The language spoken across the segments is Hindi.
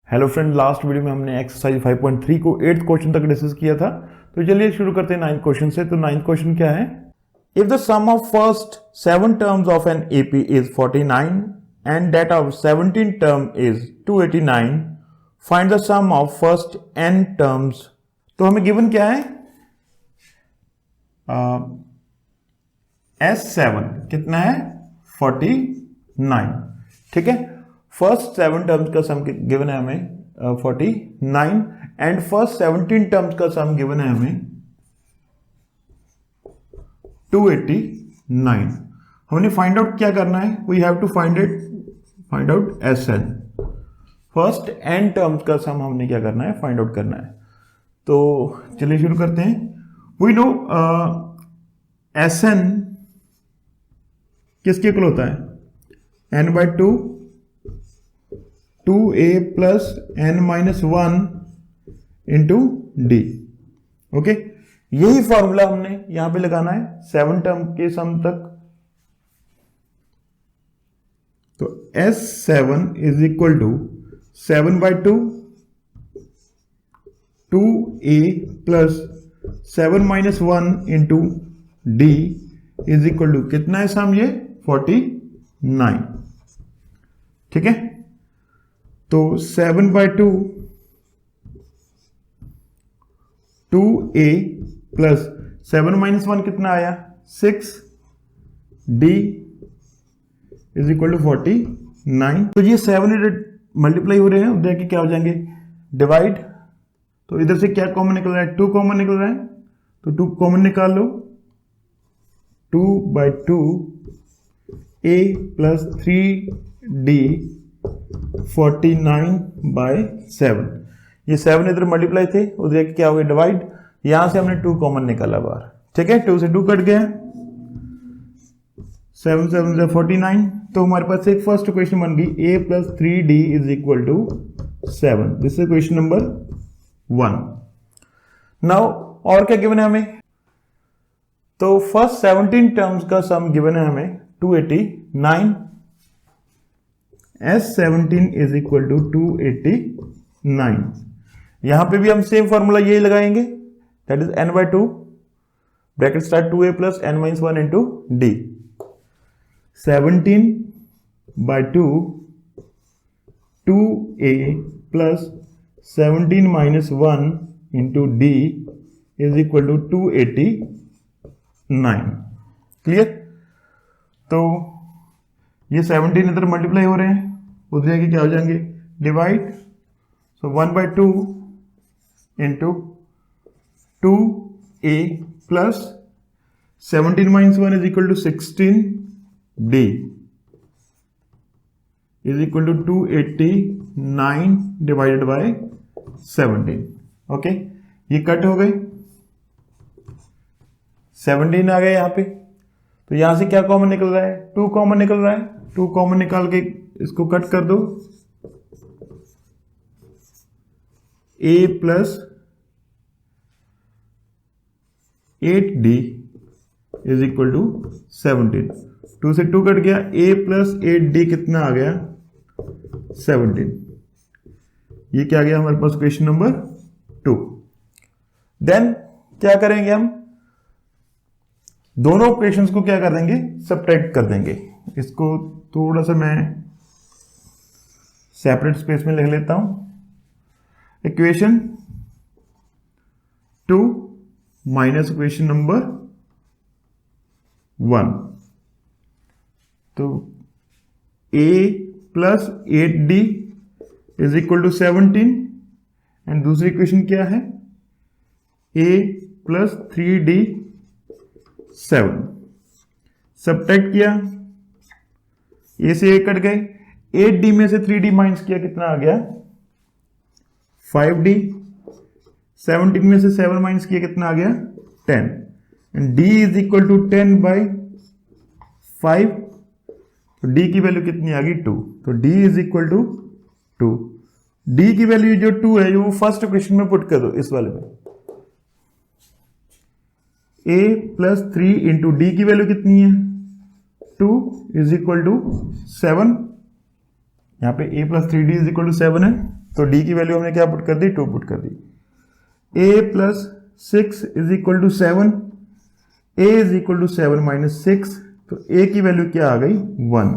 हेलो फ्रेंड, लास्ट वीडियो में हमने एक्सरसाइज 5.3 को 8th क्वेश्चन तक डिस्कस किया था। तो चलिए शुरू करते हैं 9th क्वेश्चन से। तो 9th क्वेश्चन क्या है? If the sum of first 7 terms of an AP is 49 and that of 17 term is 289, find the sum of first n terms. तो हमें गिवन क्या है? S7 कितना है? 49। ठीक है, फर्स्ट 7 टर्म्स का सम गिवन है हमें 49 एंड फर्स्ट 17 टर्म्स का सम गिवन है हमें 289। हमने फाइंड आउट क्या करना है? We have to find out Sn। First n terms का सम हमने क्या करना है? फाइंड आउट करना है। तो चलिए शुरू करते हैं। वी नो Sn किसके इक्वल होता है? n/2 2a plus n-1 into D. Okay, यही फॉर्मूला हमने यहां पे लगाना है 7 टर्म के सम तक। तो S7 is equal to 7/2 2a plus 7-1 into d is equal to कितना है सम? ये 49। ठीक है, तो 7/2 2a प्लस 7-1 कितना आया? 6 d इज इक्वल टू 49। तो ये 7 मल्टीप्लाई हो रहे हैं, उधर के क्या हो जाएंगे? डिवाइड। तो इधर से क्या कॉमन निकल रहा है? 2 कॉमन निकल रहा है, तो 2 कॉमन निकाल लो। 2/2 a प्लस 3d 49/7। ये 7 इधर मल्टीप्लाई थे, उधर क्या हो गया? डिवाइड। यहां से हमने 2 कॉमन निकाला बाहर। ठीक है, 2 से 2 कट गया, 7 7 से 49। तो हमारे पास एक फर्स्ट क्वेश्चन बन गई a plus 3d is equal to 7। This is question number 1। Now और क्या गिवन है हमें? तो फर्स्ट 17 टर्म्स का सम गिवन है हमें 289। S17 is equal to 289। यहां पे भी हम सेम फॉर्मूला यही लगाएंगे, that is n/2 bracket start 2a plus n-1 into d. 17/2 2a plus 17-1 into d is equal to 289। Clear? तो ये 17 इधर मल्टीप्लाई हो रहे हैं, उधर जाके क्या हो जाएंगे? Divide. So 1/2 into 2a plus 17-1 is equal to 16 d is equal to 289 divided by 17। Okay, ये कट हो गए, 17 आ गए यहां पे। तो यहां से क्या कॉमन निकल रहा है? 2 कॉमन निकल रहा है, 2 कॉमन निकाल के इसको कट कर दो। a plus 8d is equal to 17। 2 से 2 कट गया, a प्लस 8d कितना आ गया? 17। ये क्या आ गया हमारे पास? Question number 2। देन क्या करेंगे हम? दोनों इक्वेशंस को क्या कर देंगे? सब्ट्रैक्ट कर देंगे। इसको थोड़ा सा मैं सेपरेट स्पेस में लिख लेता हूं। Equation 2 minus equation number 1। तो a plus 8d is equal to 17 and दूसरी इक्वेशन क्या है? a plus 3d 7। सब्ट्रैक्ट किया, a से a कट गए, 8d में से 3d माइनस किया, कितना आ गया? 5d। 17 में से 7 माइनस किया, कितना आ गया? 10। And d is equal to 10/5। तो d की वैल्यू कितनी आ गई? 2। तो d is equal to 2। d की वैल्यू जो 2 है, जो फर्स्ट क्वेश्चन में पुट कर दो इस वाले में। a प्लस 3 इंटू डी की वैल्यू कितनी है? 2 इज इक्वल टू 7। यहां पे a plus 3d is equal to 7 है। तो डी की वैल्यू हमने क्या पुट कर दी, 2 पुट कर दी। a plus 6 is equal to 7, a is equal to 7 minus 6, तो a की वैल्यू क्या आ गई, 1।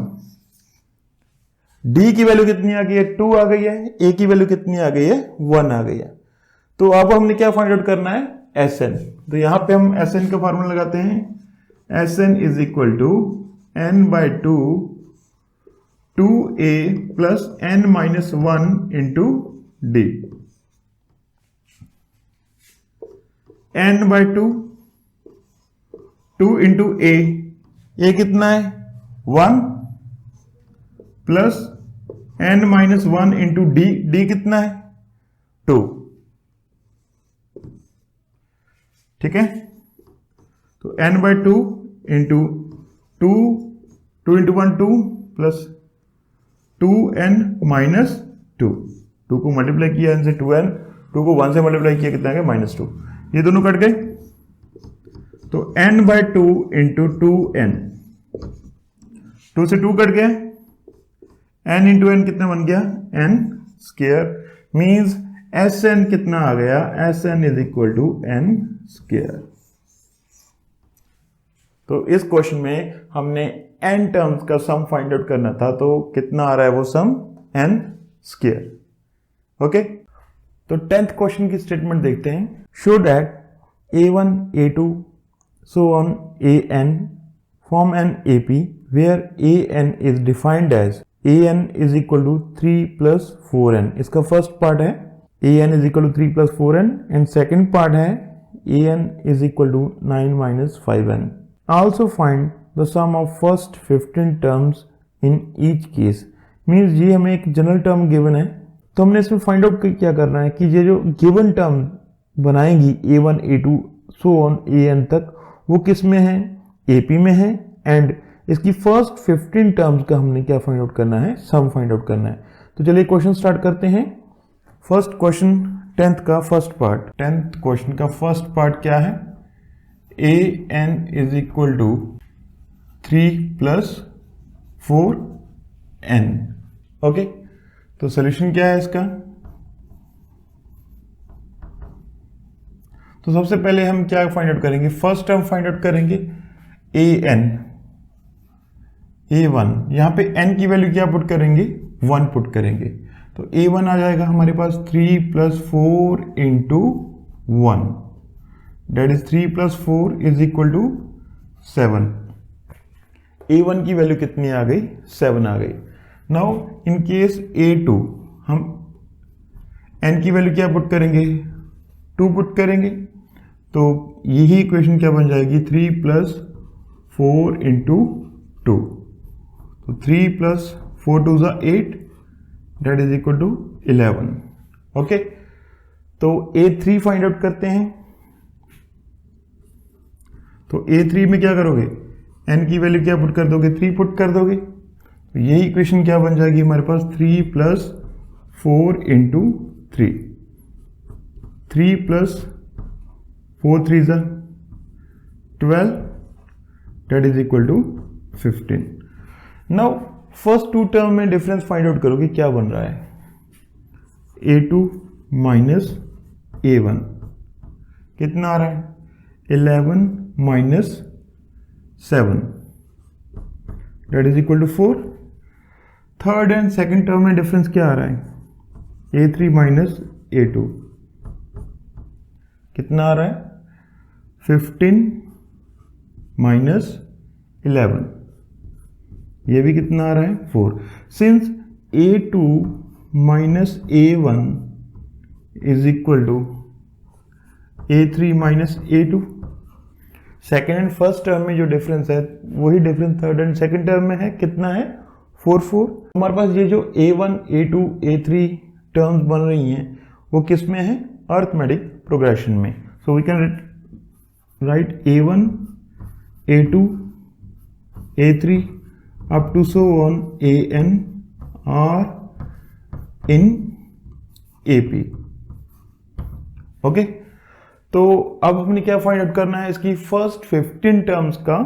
d की वैल्यू कितनी आ गई है, 2 आ गई है, a की वैल्यू कितनी आ गई है, 1 आ गई है। तो अब हमने क्या फाइंड आउट करना है, Sn। तो यहां पे हम Sn का फॉर्मूला लगाते हैं, Sn is equal to n by 2 2a plus n minus 1 into d. n by 2 into a कितना है, 1 plus n minus 1 into d कितना है, 2। ठीक है, तो n by 2 into 2 into 1 2 plus 2n minus 2 को मल्टीप्लाई किया n से 2n, 2 को 1 से मल्टीप्लाई किया कितना है, -2। ये दोनों कट गए, तो n बाई 2 इंटू 2n, 2 से 2 कट गया, n इंटू n कितना बन गया, n स्क्वायर, मीन्स Sn कितना आ गया, Sn is equal to n square. तो इस क्वेश्चन में हमने n टर्म्स का सम फाइंड आउट करना था, तो कितना आ रहा है वो सम, n स्क्वायर। ओके, तो 10th क्वेश्चन की स्टेटमेंट देखते हैं। Show that a1 a2 so on an form an AP where an is defined as an is equal to 3 plus 4n। इसका फर्स्ट पार्ट है an is equal to 3 plus 4n and second part है an is equal to 9 minus 5n। Also find the sum of first 15 terms in each case। Means ये हमें एक जनरल टर्म गिवन है, तो हमने इसमें फाइंड आउट क्या करना है कि ये जो गिवन टर्म बनाएंगी a1 a2 so on an तक, वो किस में है, AP में है, एंड इसकी फर्स्ट 15 टर्म्स का हमने क्या फाइंड आउट करना है, सम फाइंड आउट करना है। तो चलिए क्वेश्चन स्टार्ट करते हैं। फर्स्ट क्वेश्चन 10th का फर्स्ट पार्ट, 10th क्वेश्चन का फर्स्ट पार्ट क्या है, an is equal to 3 plus 4n। Okay, तो सोल्यूशन क्या है इसका, तो सबसे पहले हम क्या फाइंड आउट करेंगे, फर्स्ट टर्म फाइंड आउट करेंगे an, a1, यहां पे n की वैल्यू क्या पुट करेंगे, 1 पुट करेंगे, तो a1 आ जाएगा हमारे पास 3 plus 4 into 1, that is 3 plus 4 is equal to 7। a1 की वैल्यू कितनी आ गई, 7 आ गई। नाउ इन केस a2, हम n की वैल्यू क्या पुट करेंगे, 2 पुट करेंगे, तो यही इक्वेशन क्या बन जाएगी, 3 प्लस 4 इंटू 2, तो 3 प्लस 4 2 ज़ा 8, that is equal to 11। Okay, तो a3 फाइंड आउट करते हैं। तो a3 में क्या करोगे, n की वैल्यू क्या पुट कर दोगे, 3 पुट कर दोगे, तो यही इक्वेशन क्या बन जाएगी हमारे पास, 3 प्लस 4 इंटू 3, 3 प्लस 4 3 ज़ा 12, that is equal to 15। Now first 2 term में डिफरेंस फाइंड आउट करोगे, क्या बन रहा है, a2 माइनस a1 कितना आ रहा है, 11 minus 7, that is equal to 4। Third and second term में डिफरेंस क्या आ रहा है, a3 माइनस a2 कितना आ रहा है, 15 माइनस 11, ये भी कितना आ रहा है, 4। Since a2 minus a1 is equal to a3 minus a2, second and first term में जो डिफरेंस है वही difference third and second term में है, कितना है, 4 4। हमारे पास ये जो a1 a2 a3 टर्म्स बन रही हैं वो किस में है, अर्थमेटिक प्रोग्रेशन में। So we can write a1 a2 a3 up to so on an are in AP। Okay, तो अब हमने क्या फाइंड आउट करना है, इसकी फर्स्ट 15 टर्म्स का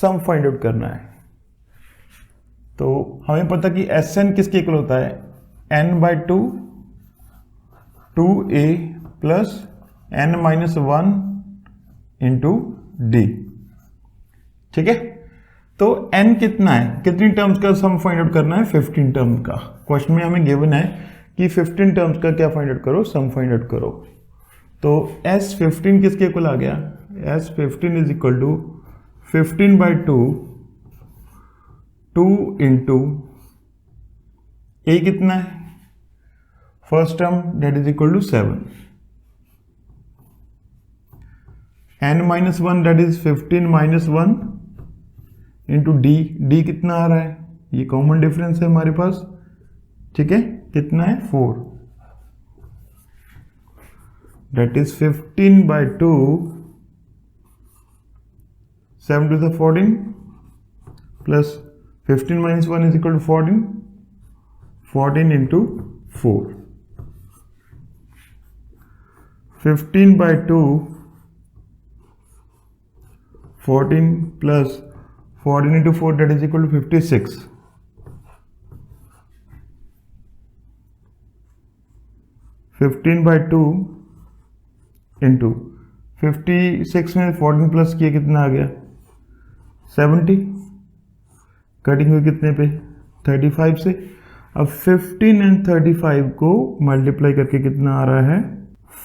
सम फाइंड आउट करना है। तो हमें पता कि Sn किसके इक्वल होता है, n by 2 2a plus n minus 1 into D. ठीक है, तो n कितना है, कितनी टर्म्स का सम फाइंड आउट करना है, 15 टर्म का। क्वेश्चन में हमें गिवन है कि 15 टर्म्स का क्या फाइंड आउट करो, सम फाइंड आउट करो। तो S15 किसके इक्वल आ गया, S15 is equal to 15/2 2 into a कितना है, first term that is equal to 7, n minus 1 that is 15 minus 1 into d कितना आ रहा है, ये कॉमन डिफरेंस है हमारे पास। ठीक है, कितना है 4, that is 15/2 7 to the 14 plus 15 minus 1 is equal to 14 into 4, 15/2 14 plus 14 into 4 that is equal to 56, 15/2 into 56 में 14 प्लस किया कितना आ गया 70, कटिंग हुई कितने पे 35 से। अब 15 एंड 35 को मल्टीप्लाई करके कितना आ रहा है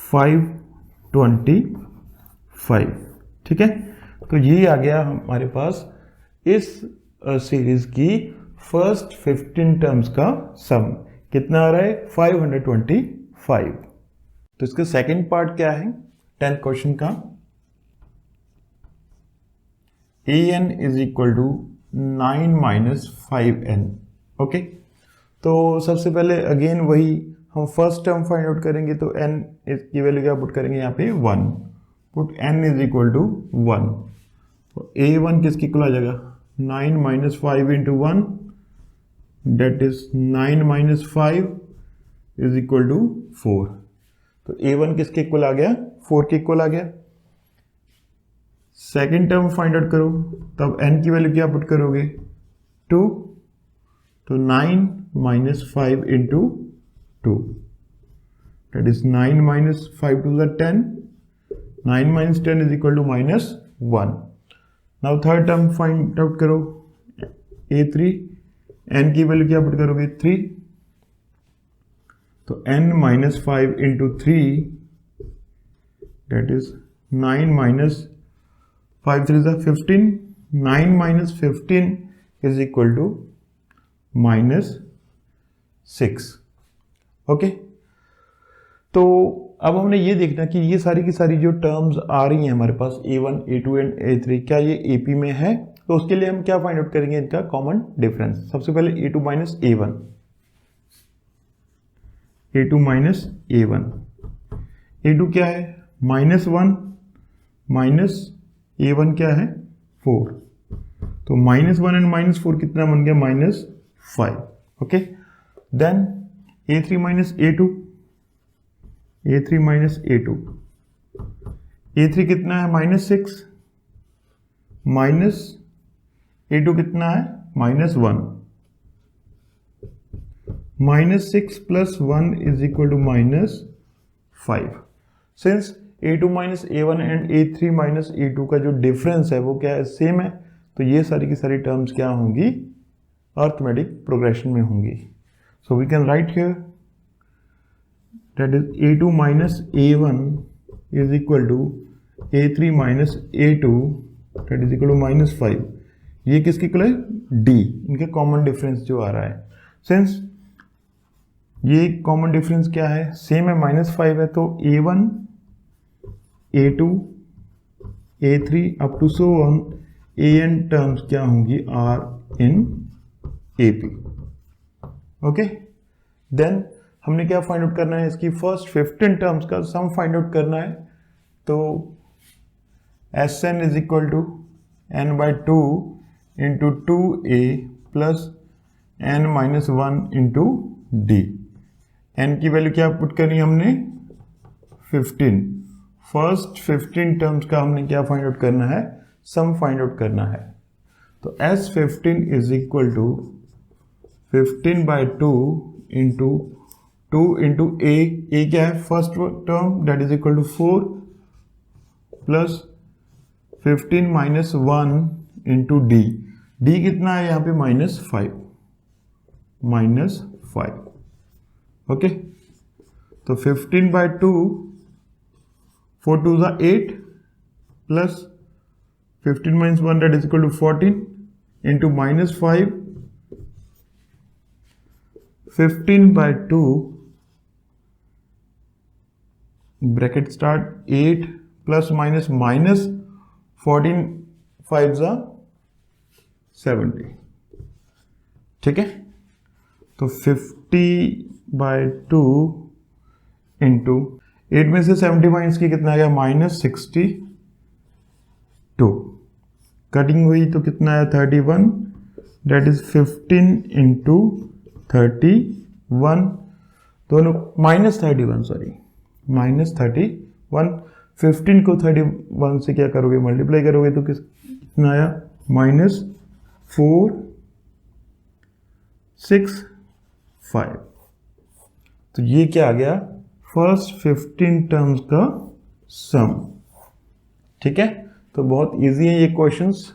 525। ठीक है, तो ये आ गया हमारे पास इस सीरीज की फर्स्ट 15 टर्म्स का सम, कितना आ रहा है 525। तो इसका सेकंड पार्ट क्या है 10th क्वेश्चन का, an is equal to 9 minus 5n। Okay, तो सबसे पहले अगेन वही हम फर्स्ट टर्म फाइंड आउट करेंगे, तो n की वैल्यू क्या पुट करेंगे यहाँ पे 1, put n is equal to 1, तो a1 किसकी इक्वल आ जाएगा 9 minus 5 into 1 that is 9 minus 5 is equal to 4, तो a1 किसके इक्वल आ गया 4 के इक्वल आ गया। सेकेंड टर्म फाइंड आउट करो, तब n की वैल्यू क्या पुट करोगे 2, तो 9 minus 5 into 2 that is 9 minus 5 to the 10, 9 minus 10 is equal to minus 1। Now third term find out करो a3, n की वैल्यू क्या पुट करोगे 3, तो n minus 5 into 3 that is 9 minus 5 3 is 15, 9 minus 15 is equal to minus 6। Okay, तो अब हमने ये देखना कि ये सारी की सारी जो टर्म्स आ रही हैं हमारे पास a1, a2 एंड a3 क्या ये AP में है, तो उसके लिए हम क्या फाइंड आउट करेंगे इनका कॉमन डिफरेंस। सबसे पहले a2 minus a1, a2 minus a1, a2 क्या है -1 माइनस a1 क्या है 4, तो -1 एंड -4 कितना बन गया -5। Okay, then a3 minus a2, a3 minus a2, a3 कितना है -6 माइनस a2 कितना है -1, -6 plus 1 is equal to -5। Since a2 minus a1 and a3 minus a2 का जो डिफरेंस है वो क्या है सेम है, तो ये सारी की सारी टर्म्स क्या होंगी अर्थमेटिक प्रोग्रेशन में होंगी। So we can write here that is a2 minus a1 is equal to a3 minus a2 that is equal to -5। ये किसकी इक्वल है d, इनके कॉमन डिफरेंस जो आ रहा है। सिंस ये कॉमन डिफरेंस क्या है सेम है -5 है, तो a1 a2 a3 up to so on an terms क्या होंगी are in AP। Okay, then हमने क्या फाइंड आउट करना है इसकी फर्स्ट 15 टर्म्स का सम फाइंड आउट करना है, तो Sn is equal to n/2 into 2a plus n minus 1 into d. n की वैल्यू क्या पुट करनी है हमने 15, फर्स्ट 15 टर्म्स का हमने क्या फाइंड आउट करना है सम फाइंड आउट करना है, तो S15 is equal to 15/2 into 2 into a क्या है first term that is equal to 4 plus 15 minus 1 into d कितना है यहाँ पे -5 ओके। तो 15/2 4 2 ज़ा 8 plus 15 minus 1 that is equal to 14 into -5 15/2 bracket start 8 plus minus 14 5 ज़ा 70 ठीक है। तो 50/2 इंटू 8 में से 70 माइनस की कितना आ गया -62 कटिंग हुई तो कितना आया 31 दैट इज 15 इंटू 31 दोनों -31 सॉरी -31 15 को 31 से क्या करोगे मल्टीप्लाई करोगे तो कितना आया -465 तो ये क्या आ गया फर्स्ट 15 टर्म्स का सम ठीक है। तो बहुत इजी है ये क्वेश्चंस,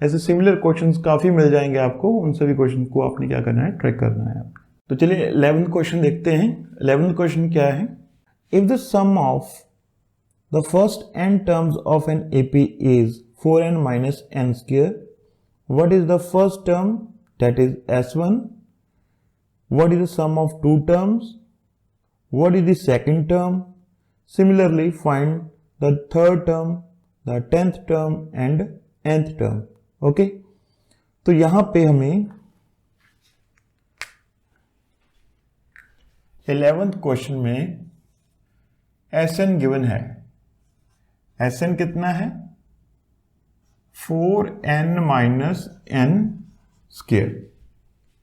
ऐसे सिमिलर क्वेश्चंस काफी मिल जाएंगे आपको, उन सभी क्वेश्चन को आपने क्या करना है ट्रैक करना है। तो चलिए 11th क्वेश्चन देखते हैं। 11th क्वेश्चन क्या है, if the sum of the first n terms of an AP is 4n minus n square, what is the first term that is S1, what is the sum of two terms, what is the second term, similarly find the third term, the 10th term and nth term। Okay तो यहां पे हमें 11th क्वेश्चन में Sn गिवन है। Sn कितना है 4n minus n square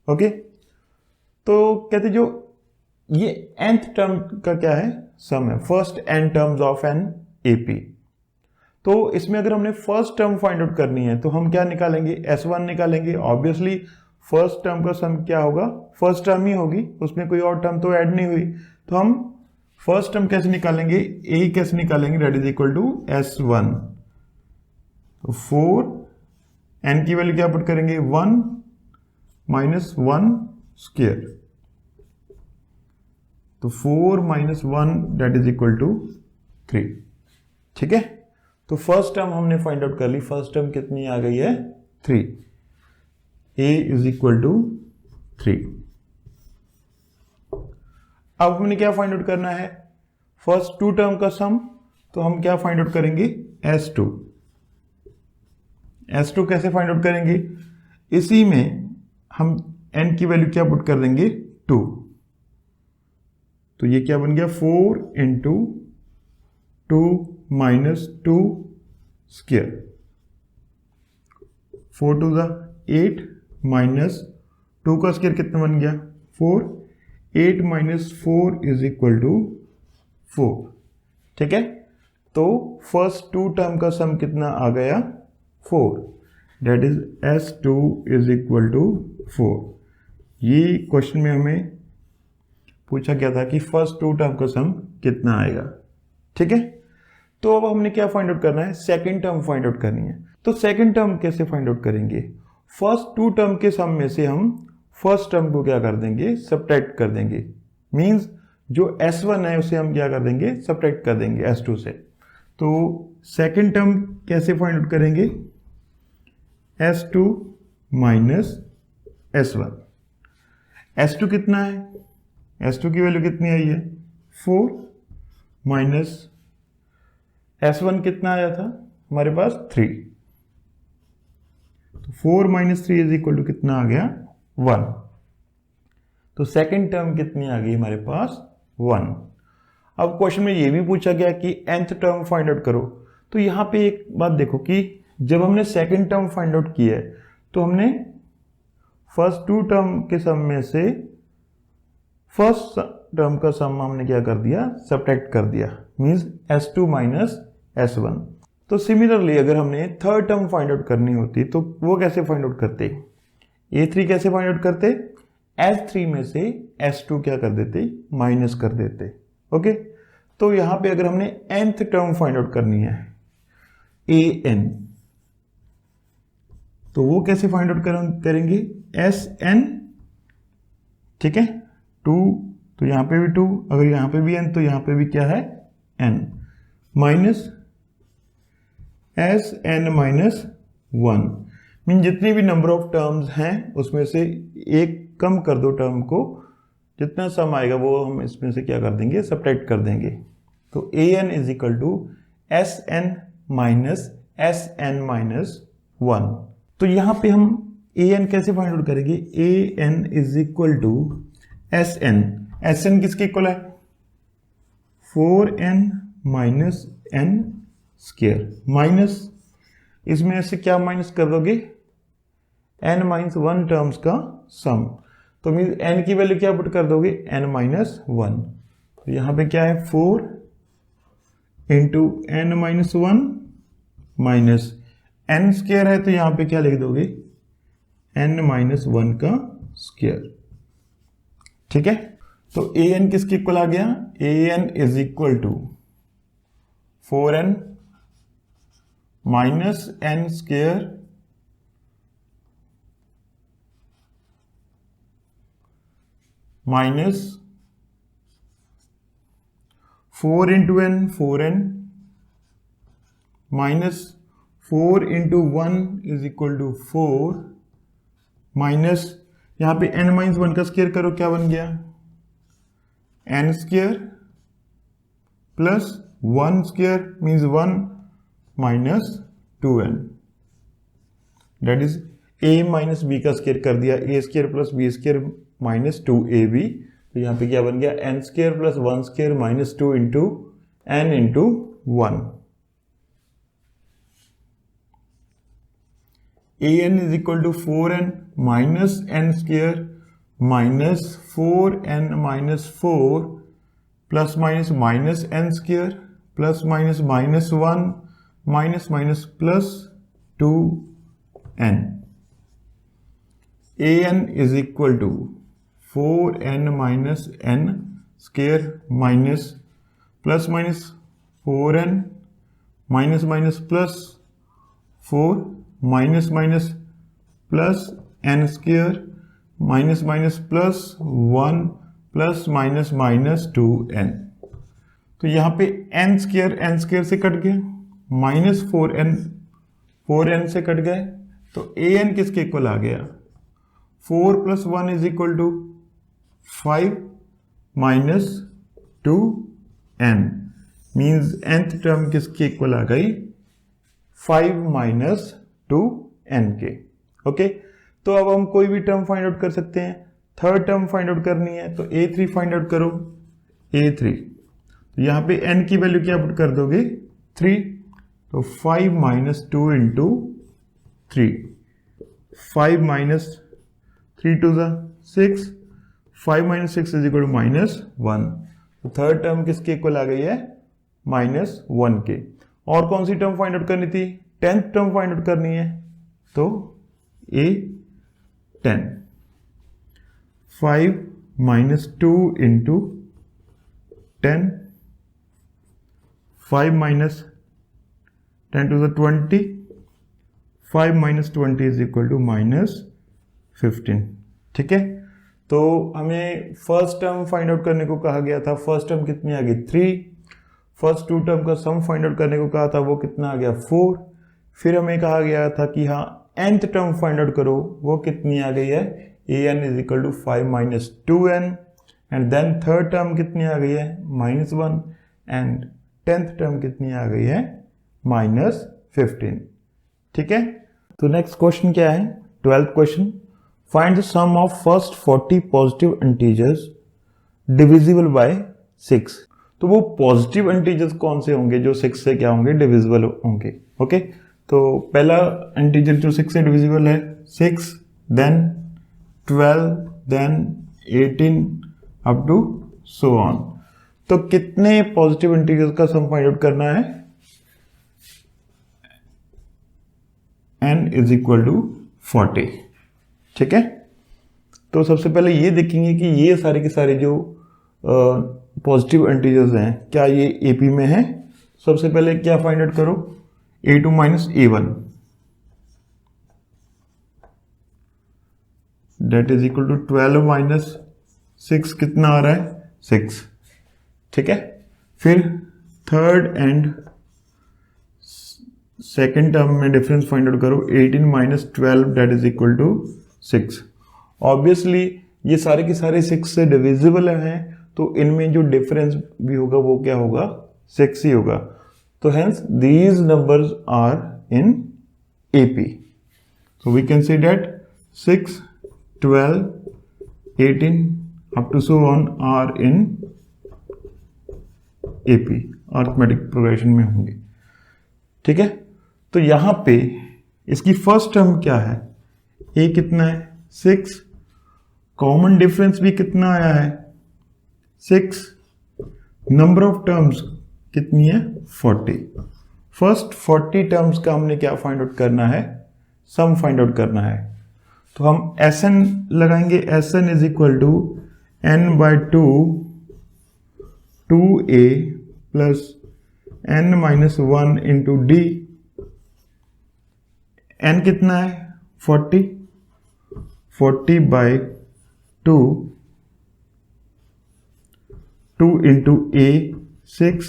okay. तो कहते जो ये nth टर्म का क्या है सम है, first n terms of an AP। तो इसमें अगर हमने फर्स्ट टर्म फाइंड आउट करनी है तो हम क्या निकालेंगे S1 निकालेंगे। ऑब्वियसली फर्स्ट टर्म का सम क्या होगा फर्स्ट टर्म ही होगी, उसमें कोई और टर्म तो ऐड नहीं हुई। तो हम फर्स्ट टर्म कैसे निकालेंगे A कैसे निकालेंगे that is equal to S1। तो 4 n की वैल्यू क्या पुट करेंगे 1 माइनस 1 स्क्वायर, तो 4 minus 1 that is equal to 3 ठीक है। तो फर्स्ट टर्म हमने फाइंड आउट कर ली, फर्स्ट टर्म कितनी आ गई है 3, a इज इक्वल टू 3। अब हमने क्या फाइंड आउट करना है फर्स्ट टू टर्म का सम, तो हम क्या फाइंड आउट करेंगे S2 कैसे फाइंड आउट करेंगे, इसी में हम n की वैल्यू क्या पुट कर देंगे 2, तो ये क्या बन गया 4 इंटू 2 माइनस 2 स्क्वायर, 4 2 ज़ा 8 माइनस 2 का स्क्वायर कितना बन गया 4, 8 माइनस 4 इज इक्वल टू 4 ठीक है। तो फर्स्ट टू टर्म का सम कितना आ गया 4 that is S2 is equal to 4। ये क्वेश्चन में हमें पूछा गया था कि फर्स्ट टू टर्म का सम कितना आएगा ठीक है। तो अब हमने क्या फाइंड आउट करना है सेकंड टर्म फाइंड आउट करनी है। तो सेकंड टर्म कैसे फाइंड आउट करेंगे, फर्स्ट टू टर्म के सम में से हम फर्स्ट टर्म को क्या कर देंगे सब्ट्रैक्ट कर देंगे, मींस जो S1 है उसे हम क्या कर देंगे सब्ट्रैक्ट कर देंगे S2 से। तो सेकंड टर्म कैसे फाइंड आउट करेंगे S2 माइनस S1। S2 कितना है, S2 की वैल्यू कितनी आई है 4 माइनस S1 कितना आया था हमारे पास 3, तो 4 माइनस 3 इज इक्वल टू कितना आ गया 1। तो सेकंड टर्म कितनी आ गई हमारे पास 1। अब क्वेश्चन में ये भी पूछा गया कि nth टर्म फाइंड आउट करो। तो यहां पे एक बात देखो कि जब हमने सेकंड टर्म फाइंड आउट किया है तो हमने फर्स्ट टू टर्म के सम में से फर्स्ट टर्म का सम हमने क्या कर दिया सब्ट्रैक्ट कर दिया, मींस S2 माइनस S1। तो सिमिलरली अगर हमने थर्ड टर्म फाइंड आउट करनी होती तो वो कैसे फाइंड आउट करते, A3 कैसे फाइंड आउट करते, S3 में से s2 क्या कर देते, माइनस कर देते। ओके, तो यहां पे अगर हमने nth टर्म फाइंड आउट करनी है an, तो वो कैसे फाइंड आउट करेंगे, Sn, ठीक है, 2, तो यहां पे भी 2, अगर यहां पे भी n तो यहां पे भी क्या है n, minus Sn minus 1, mean जितनी भी नंबर ऑफ टर्म्स हैं उसमें से एक कम कर दो टर्म को, जितना सम आएगा वो हम इसमें से क्या कर देंगे, सब्ट्रैक्ट कर देंगे। तो an is equal to Sn minus Sn minus 1। तो यहां पे हम an कैसे फाइंड आउट करेंगे, an is equal to Sn किसके इक्वल है, 4n minus n square, minus इसमें से क्या माइनस कर दोगे, n माइनस 1 टर्म्स का सम, तो मीन n की वैल्यू क्या पुट कर दोगे, n माइनस 1। तो यहां पे क्या है 4 into n minus 1 minus n square है, तो यहां पे क्या लिख दोगे, n माइनस 1 का स्क्वायर, ठीक है। तो an किसके इक्वल आ गया, an is equal to 4n minus n square minus 4 into n 4n minus 4 into 1 is equal to 4 minus यहां पे n माइनस 1 का स्क्वायर करो, क्या बन गया, n square plus 1 square means 1 minus 2n, that is a minus b का स्क्वायर कर दिया, a square plus b square minus 2ab, तो यहां पे क्या बन गया, n square plus 1 square minus 2 into n into 1। an is equal to 4n minus n square minus 4n minus 4 plus minus minus n square plus minus minus 1 minus minus plus 2n। an is equal to 4n minus n square minus plus minus 4n minus minus plus 4 minus minus plus n square minus minus plus 1 plus minus minus 2n। तो यहां पे n स्क्वायर से कट गया, माइनस 4n से कट गए, तो an किसके इक्वल आ गया, 4 plus 1 is equal to 5 minus 2n, means nth term किसके इक्वल आ गई, 5 माइनस 2n के। ओके, तो अब हम कोई भी टर्म फाइंड आउट कर सकते हैं, थर्ड टर्म फाइंड आउट करनी है तो a3 फाइंड आउट करो, a3, तो यहां पे n की वैल्यू क्या पुट कर दोगे, 3, तो 5 minus 2 into 3, 5 minus 3 to the 6, 5 minus 6 is equal to minus 1। तो थर्ड टर्म किसके इक्वल आ गई है, माइनस 1 के। और कौन सी टर्म फाइंड आउट करनी थी, 10th टर्म फाइंड आउट करनी है, तो a10, 5 minus 2 into 10, 5 minus 10 to the 20, 5 minus 20 is equal to minus 15, ठीक है। तो हमें फर्स्ट टर्म फाइंड आउट करने को कहा गया था, फर्स्ट टर्म कितनी आ गई 3, फर्स्ट टू टर्म का सम फाइंड आउट करने को कहा था, वो कितना आ गया 4, फिर हमें कहा गया था कि हाँ nth टर्म फाइंड आउट करो, वो कितनी आ गई है, an is equal to 5 minus 2n, and then third term कितनी आ गई है, माइनस 1, एंड 10th टर्म कितनी आ गई है, माइनस 15, ठीक है। तो नेक्स्ट क्वेश्चन क्या है, 12th question, find the sum of first 40 positive integers divisible by 6। तो वो पॉजिटिव इंटीजर्स कौन से होंगे जो 6 से क्या होंगे, डिविजिबल होंगे। ओके, तो पहला इंटीजर जो 6 से डिविजिबल है 6, then 12, then 18 up to so on. तो कितने पॉजिटिव इंटीजर्स का सम फाइंड आउट करना है, n इज इक्वल टू 40, ठीक है। तो सबसे पहले ये देखेंगे कि ये सारे के सारे जो पॉजिटिव इंटीजर्स हैं क्या ये AP में है। सबसे पहले क्या फाइंड आउट करो, A2 minus A1 that is equal to 12 minus 6 कितना आ रहा है 6, ठीक है। फिर थर्ड एंड सेकेंड टर्म में डिफरेंस फाइंड आउट करो, 18 minus 12 that is equal to 6। Obviously ये सारे के सारे 6 से डिविजिबल हैं, तो इनमें जो डिफरेंस भी होगा वो क्या होगा 6 ही होगा। तो hence these numbers are in AP। So we can say that 6, 12, 18 up to so on are in AP, arithmetic progression में होंगे, ठीक है। तो यहां पे इसकी फर्स्ट टर्म क्या है, A कितना है 6, कॉमन डिफरेंस भी कितना आया है 6, नंबर ऑफ टर्म्स कितनी है 40। फर्स्ट 40 टर्म्स का हमने क्या फाइंड आउट करना है, सम फाइंड आउट करना है। तो हम Sn लगाएंगे, Sn is equal to n by 2a plus n minus 1 into d. n कितना है 40 बाई 2 इंटू a 6,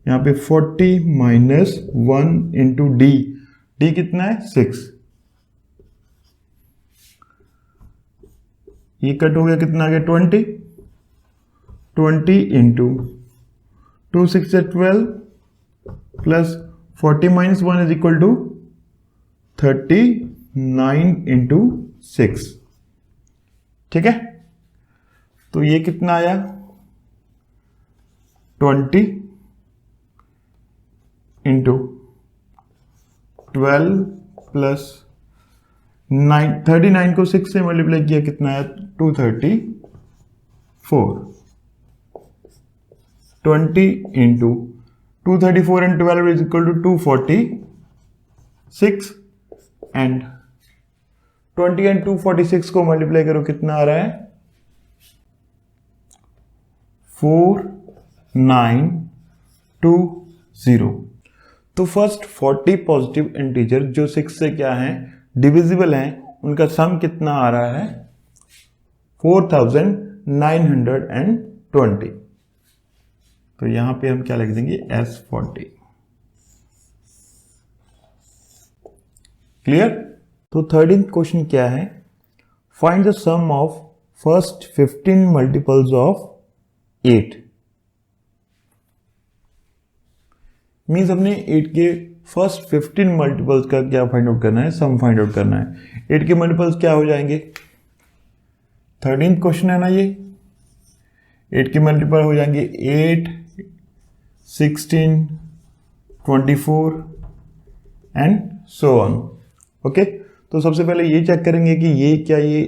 यहाँ पे 40 माइनस 1 इंटू डी कितना है 6। ये कट हो गया, कितना आ गया 20 into 2 6 12 plus 40 minus 1 is equal to 39 into 6, ठीक है। तो ये कितना आया 20 इंटू 12 प्लस 39 को 6 से मल्टीप्लाई किया कितना है 234, 20 into 234 and 12 is equal to 246 and 20 and 246 को मल्टीप्लाई करो कितना आ रहा है 4920। तो फर्स्ट 40 पॉजिटिव इंटीजर जो 6 से क्या है डिविजिबल हैं, उनका सम कितना आ रहा है 4920। तो यहां पे हम क्या लिख देंगे S40। क्लियर। तो 13th क्वेश्चन क्या है, find the sum of first 15 multiples of 8। Means हमने 8 के फर्स्ट 15 मल्टीपल्स का क्या फाइंड आउट करना है, सम फाइंड आउट करना है। 8 के मल्टीपल्स क्या हो जाएंगे, 13th क्वेश्चन है ना ये। 8 के मल्टीपल हो जाएंगे 8, 16, 24 एंड सो ऑन। ओके, तो सबसे पहले ये चेक करेंगे कि ये क्या ये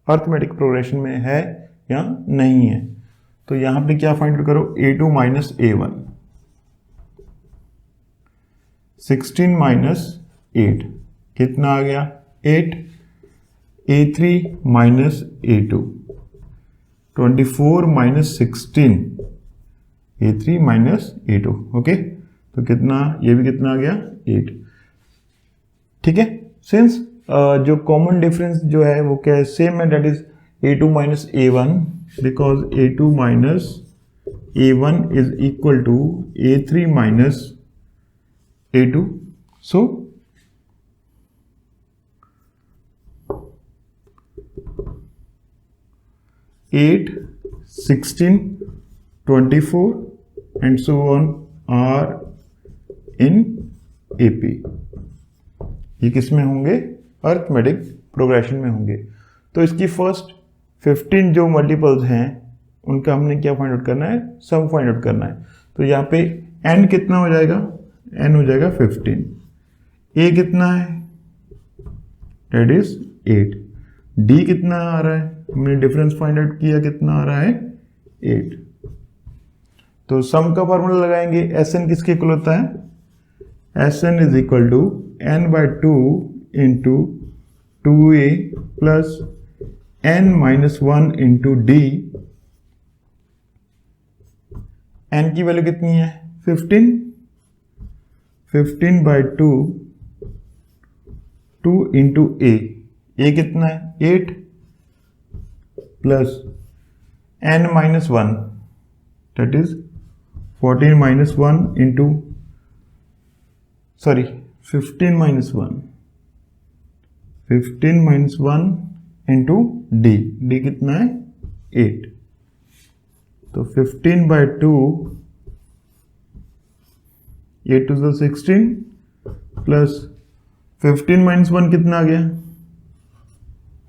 अरिथमेटिक प्रोग्रेशन में है या नहीं है। तो यहां पे क्या फाइंड आउट करो, A2 माइनस A1, 16 माइनस 8 कितना आ गया 8, A3 minus A2, 24 minus 16, A3 minus A2। Okay, तो कितना, ये भी कितना आ गया 8, ठीक है। सिंस जो कॉमन डिफरेंस जो है वो क्या है, सेम है, that is A2 minus A1, because A2 minus A1 is equal to A3 minus A2। So eight, 16, 24 and so on are in AP। ये किस में होंगे, अरिथमेटिक प्रोग्रेशन में होंगे। तो इसकी फर्स्ट 15 जो मल्टीपल्स हैं उनका हमने क्या फाइंड आउट करना है, सम फाइंड आउट करना है। तो यहाँ पे n कितना हो जाएगा, n हो जाएगा 15, a कितना है डेट इज 8, d कितना आ रहा है, हमने डिफरेंस फाइंड आउट किया कितना आ रहा है 8। तो सम का फॉर्मूला लगाएंगे, Sn किसके इक्वल होता है, Sn is equal to n by 2 into 2a plus n minus 1 into d, n की वैल्यू कितनी है 15, 15 बाई 2, 2 इंटू ए कितना है 8 plus n minus 1 that is 14 minus 1 into 15 minus 1, 15 minus 1 into d कितना है 8, तो 15 बाई 2, 8 टू 16 प्लस 15 माइनस 1 कितना आ गया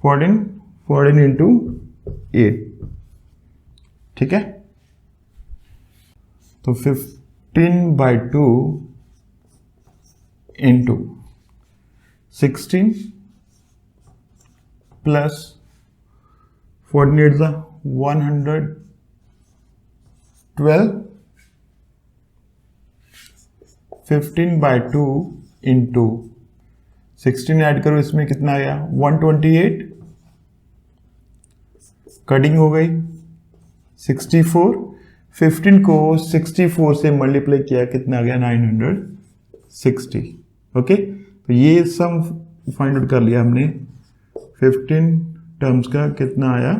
14 इंटू 8, ठीक है। तो 15 by 2 into 16 plus 14 112, 15 by 2 into 16 add करो, इसमें कितना आया 128, कटिंग हो गई 64, 15 को 64 से मल्टीप्लाई किया कितना आ गया 960। ओके, तो ये सम फाइंड आउट कर लिया हमने, 15 टर्म्स का कितना आया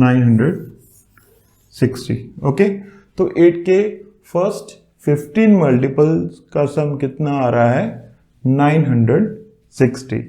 960। ओके, तो 8 के फर्स्ट 15 मल्टीपल्स का सम कितना आ रहा है 960।